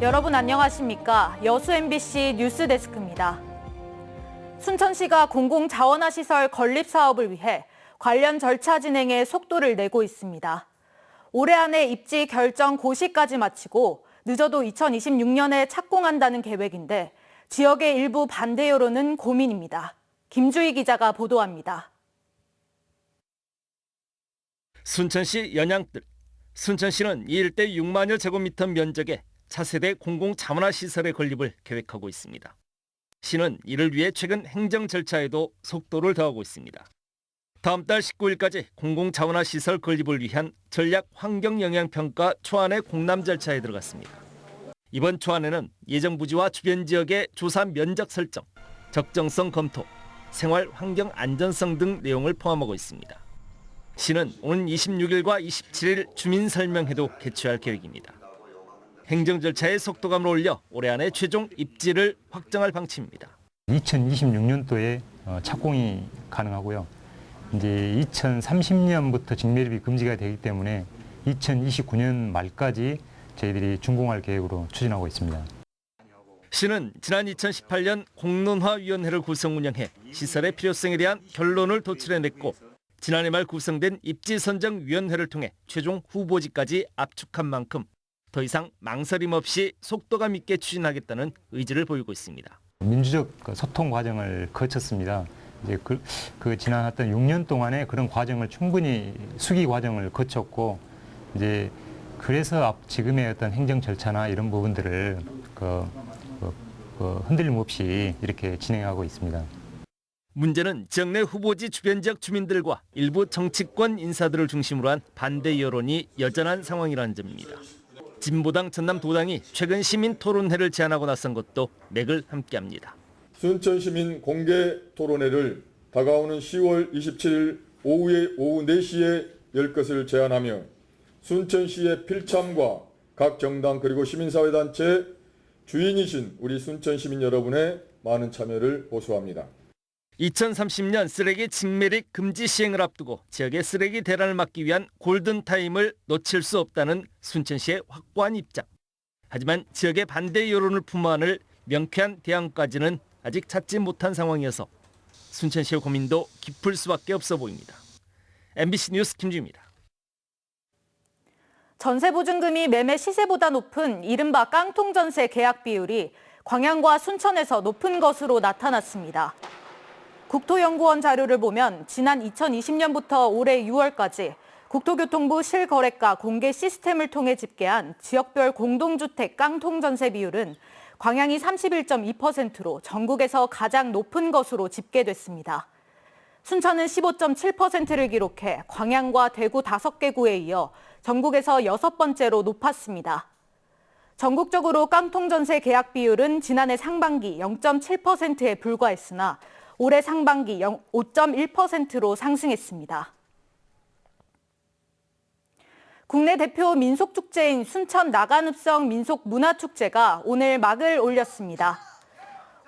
여러분 안녕하십니까? 여수 MBC 뉴스데스크입니다. 순천시가 공공자원화시설 건립 사업을 위해 관련 절차 진행에 속도를 내고 있습니다. 올해 안에 입지 결정 고시까지 마치고 늦어도 2026년에 착공한다는 계획인데 지역의 일부 반대 여론은 고민입니다. 김주희 기자가 보도합니다. 순천시 연양뜰. 순천시는 이 일대 6만여 제곱미터 면적의 차세대 공공자원화 시설의 건립을 계획하고 있습니다. 시는 이를 위해 최근 행정 절차에도 속도를 더하고 있습니다. 다음 달 19일까지 공공자원화 시설 건립을 위한 전략 환경영향평가 초안의 공람 절차에 들어갔습니다. 이번 초안에는 예정 부지와 주변 지역의 조사 면적 설정, 적정성 검토, 생활 환경 안전성 등 내용을 포함하고 있습니다. 시는 오는 26일과 27일 주민 설명회도 개최할 계획입니다. 행정 절차의 속도감을 올려 올해 안에 최종 입지를 확정할 방침입니다. 2026년도에 착공이 가능하고요. 이제 2030년부터 직매립이 금지가 되기 때문에 2029년 말까지 저희들이 준공할 계획으로 추진하고 있습니다. 시는 지난 2018년 공론화위원회를 구성 운영해 시설의 필요성에 대한 결론을 도출해냈고 지난해 말 구성된 입지선정위원회를 통해 최종 후보지까지 압축한 만큼 더 이상 망설임 없이 속도감 있게 추진하겠다는 의지를 보이고 있습니다. 민주적 소통 과정을 거쳤습니다. 이제 지난 어떤 6년 동안의 그런 과정을 충분히 수기 과정을 거쳤고 이제 그래서 지금의 어떤 행정 절차나 이런 부분들을 흔들림 없이 이렇게 진행하고 있습니다. 문제는 지역 내 후보지 주변 지역 주민들과 일부 정치권 인사들을 중심으로 한 반대 여론이 여전한 상황이라는 점입니다. 진보당 전남도당이 최근 시민 토론회를 제안하고 나선 것도 맥을 함께합니다. 순천시민 공개 토론회를 다가오는 10월 27일 오후 4시에 열 것을 제안하며 순천시의 필참과 각 정당 그리고 시민사회단체 주인이신 우리 순천시민 여러분의 많은 참여를 호소합니다. 2030년 쓰레기 직매립 금지 시행을 앞두고 지역의 쓰레기 대란을 막기 위한 골든타임을 놓칠 수 없다는 순천시의 확고한 입장. 하지만 지역의 반대 여론을 품어안을 명쾌한 대안까지는 아직 찾지 못한 상황이어서 순천시의 고민도 깊을 수밖에 없어 보입니다. MBC 뉴스 김주희입니다. 전세보증금이 매매 시세보다 높은 이른바 깡통전세 계약 비율이 광양과 순천에서 높은 것으로 나타났습니다. 국토연구원 자료를 보면 지난 2020년부터 올해 6월까지 국토교통부 실거래가 공개 시스템을 통해 집계한 지역별 공동주택 깡통전세 비율은 광양이 31.2%로 전국에서 가장 높은 것으로 집계됐습니다. 순천은 15.7%를 기록해 광양과 대구 5개 구에 이어 전국에서 6번째로 높았습니다. 전국적으로 깡통전세 계약 비율은 지난해 상반기 0.7%에 불과했으나 올해 상반기 5.1%로 상승했습니다. 국내 대표 민속축제인 순천 나간읍성 민속문화축제가 오늘 막을 올렸습니다.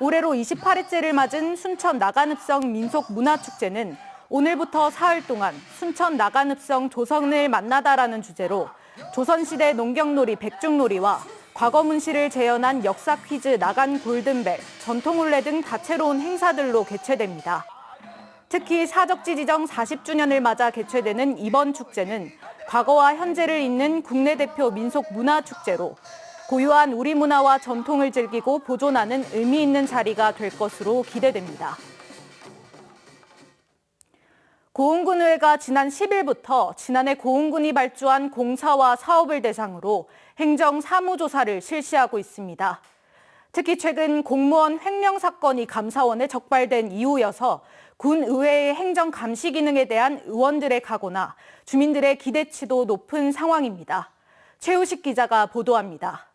올해로 28회째를 맞은 순천 나간읍성 민속문화축제는 오늘부터 사흘 동안 순천 나간읍성 조선을 만나다라는 주제로 조선시대 농경놀이 백중놀이와 과거문시를 재현한 역사 퀴즈 나간 골든벨, 전통올레 등 다채로운 행사들로 개최됩니다. 특히 사적지 지정 40주년을 맞아 개최되는 이번 축제는 과거와 현재를 잇는 국내 대표 민속 문화축제로 고유한 우리 문화와 전통을 즐기고 보존하는 의미 있는 자리가 될 것으로 기대됩니다. 고흥군의회가 지난 10일부터 지난해 고흥군이 발주한 공사와 사업을 대상으로 행정 사무조사를 실시하고 있습니다. 특히 최근 공무원 횡령 사건이 감사원에 적발된 이후여서 군의회의 행정 감시 기능에 대한 의원들의 각오나 주민들의 기대치도 높은 상황입니다. 최우식 기자가 보도합니다.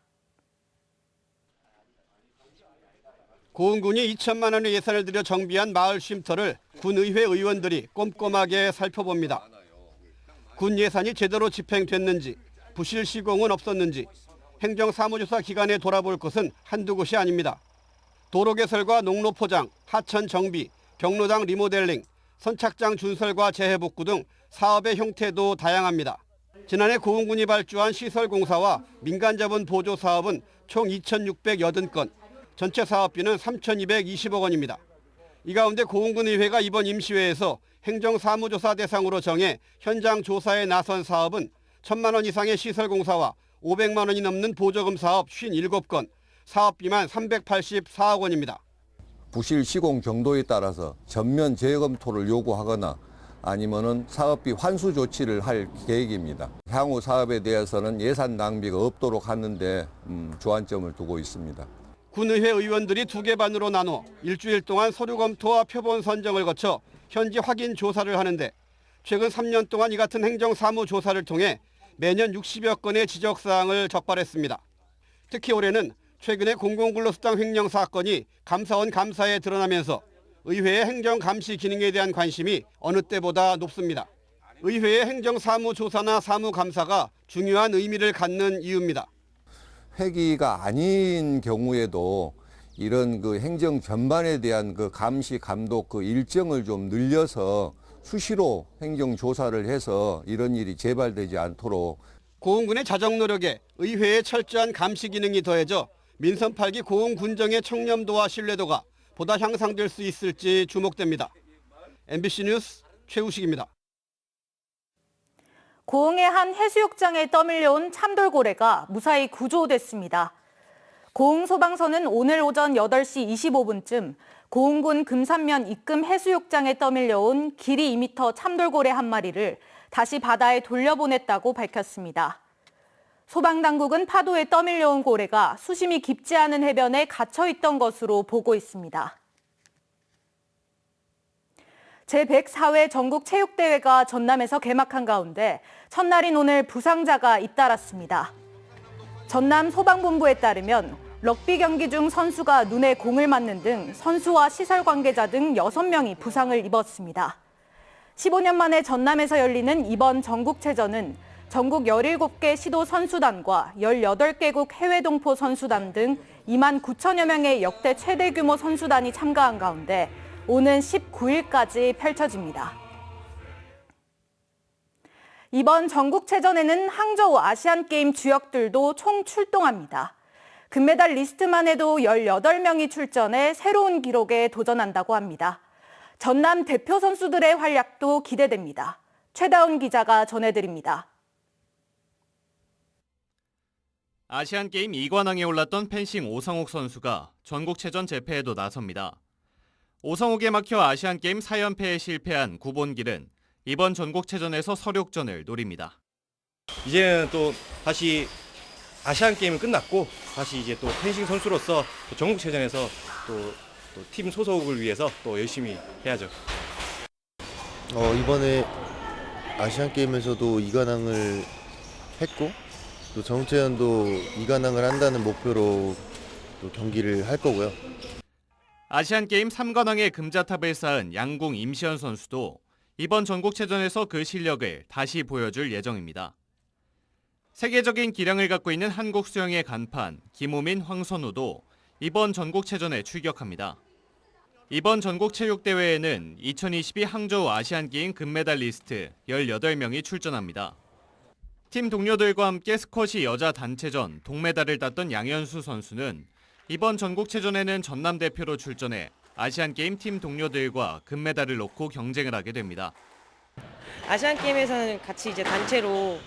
고흥군이 2천만 원의 예산을 들여 정비한 마을 쉼터를 군의회 의원들이 꼼꼼하게 살펴봅니다. 군 예산이 제대로 집행됐는지, 부실 시공은 없었는지, 행정사무조사 기간에 돌아볼 것은 한두 곳이 아닙니다. 도로 개설과 농로 포장, 하천 정비, 경로당 리모델링, 선착장 준설과 재해복구 등 사업의 형태도 다양합니다. 지난해 고흥군이 발주한 시설공사와 민간자본 보조 사업은 총 2,680건, 전체 사업비는 3,220억 원입니다. 이 가운데 고흥군의회가 이번 임시회에서 행정사무조사 대상으로 정해 현장 조사에 나선 사업은 1,000만 원 이상의 시설공사와 500만 원이 넘는 보조금 사업 57건, 사업비만 384억 원입니다. 부실 시공 정도에 따라서 전면 재검토를 요구하거나 아니면은 사업비 환수 조치를 할 계획입니다. 향후 사업에 대해서는 예산 낭비가 없도록 하는데 주안점을 두고 있습니다. 군의회 의원들이 2개 반으로 나눠 일주일 동안 서류 검토와 표본 선정을 거쳐 현지 확인 조사를 하는데 최근 3년 동안 이 같은 행정사무 조사를 통해 매년 60여 건의 지적사항을 적발했습니다. 특히 올해는 최근에 공공근로수당 횡령 사건이 감사원 감사에 드러나면서 의회의 행정감시 기능에 대한 관심이 어느 때보다 높습니다. 의회의 행정사무조사나 사무감사가 중요한 의미를 갖는 이유입니다. 회기가 아닌 경우에도 이런 그 행정 전반에 대한 그 감시 감독 그 일정을 좀 늘려서 수시로 행정 조사를 해서 이런 일이 재발되지 않도록 고흥군의 자정 노력에 의회의 철저한 감시 기능이 더해져 민선 8기 고흥 군정의 청렴도와 신뢰도가 보다 향상될 수 있을지 주목됩니다. MBC 뉴스 최우식입니다. 고흥의 한 해수욕장에 떠밀려온 참돌고래가 무사히 구조됐습니다. 고흥소방서는 오늘 오전 8시 25분쯤 고흥군 금산면 입금 해수욕장에 떠밀려온 길이 2m 참돌고래 한 마리를 다시 바다에 돌려보냈다고 밝혔습니다. 소방당국은 파도에 떠밀려온 고래가 수심이 깊지 않은 해변에 갇혀있던 것으로 보고 있습니다. 제104회 전국체육대회가 전남에서 개막한 가운데 첫날인 오늘 부상자가 잇따랐습니다. 전남 소방본부에 따르면 럭비 경기 중 선수가 눈에 공을 맞는 등 선수와 시설 관계자 등 6명이 부상을 입었습니다. 15년 만에 전남에서 열리는 이번 전국체전은 전국 17개 시도 선수단과 18개국 해외 동포 선수단 등 2만 9천여 명의 역대 최대 규모 선수단이 참가한 가운데 오는 19일까지 펼쳐집니다. 이번 전국체전에는 항저우 아시안게임 주역들도 총 출동합니다. 금메달 리스트만 해도 18명이 출전해 새로운 기록에 도전한다고 합니다. 전남 대표 선수들의 활약도 기대됩니다. 최다운 기자가 전해드립니다. 아시안게임 2관왕에 올랐던 펜싱 오성욱 선수가 전국체전 재패에도 나섭니다. 오성욱에 막혀 아시안게임 4연패에 실패한 구본길은 이번 전국체전에서 서력전을 노립니다. 이제는 또 다시 아시안게임은 끝났고 다시 이제 또 펜싱 선수로서 또 전국체전에서 또 팀 소속을 위해서 또 열심히 해야죠. 이번에 아시안게임에서도 2관왕을 했고 또 전국체전도 2관왕을 한다는 목표로 또 경기를 할 거고요. 아시안게임 3관왕의 금자탑을 쌓은 양궁 임시현 선수도 이번 전국체전에서 그 실력을 다시 보여줄 예정입니다. 세계적인 기량을 갖고 있는 한국 수영의 간판 김우민, 황선우도 이번 전국체전에 출격합니다. 이번 전국체육대회에는 2022 항저우 아시안게임 금메달리스트 18명이 출전합니다. 팀 동료들과 함께 스쿼시 여자 단체전 동메달을 땄던 양현수 선수는 이번 전국체전에는 전남 대표로 출전해 아시안게임 팀 동료들과 금메달을 놓고 경쟁을 하게 됩니다. 아시안게임에서는 같이 이제 단체로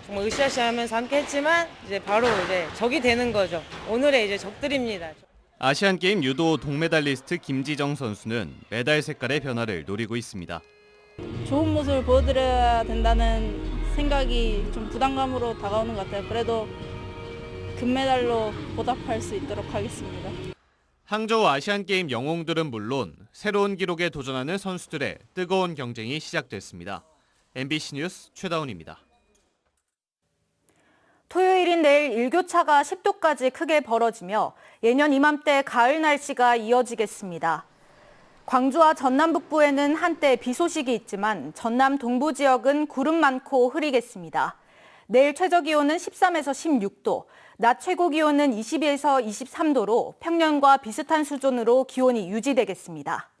정말 으쌰으쌰하면서 함께 했지만 이제 바로 이제 적이 되는 거죠. 오늘의 이제 적들입니다. 아시안게임 유도 동메달리스트 김지정 선수는 메달 색깔의 변화를 노리고 있습니다. 좋은 모습을 보여드려야 된다는 생각이 좀 부담감으로 다가오는 것 같아요. 그래도 금메달로 보답할 수 있도록 하겠습니다. 항저우 아시안게임 영웅들은 물론 새로운 기록에 도전하는 선수들의 뜨거운 경쟁이 시작됐습니다. MBC 뉴스 최다운입니다. 토요일인 내일 일교차가 10도까지 크게 벌어지며 예년 이맘때 가을 날씨가 이어지겠습니다. 광주와 전남 북부에는 한때 비 소식이 있지만 전남 동부 지역은 구름 많고 흐리겠습니다. 내일 최저기온은 13에서 16도, 낮 최고기온은 22에서 23도로 평년과 비슷한 수준으로 기온이 유지되겠습니다.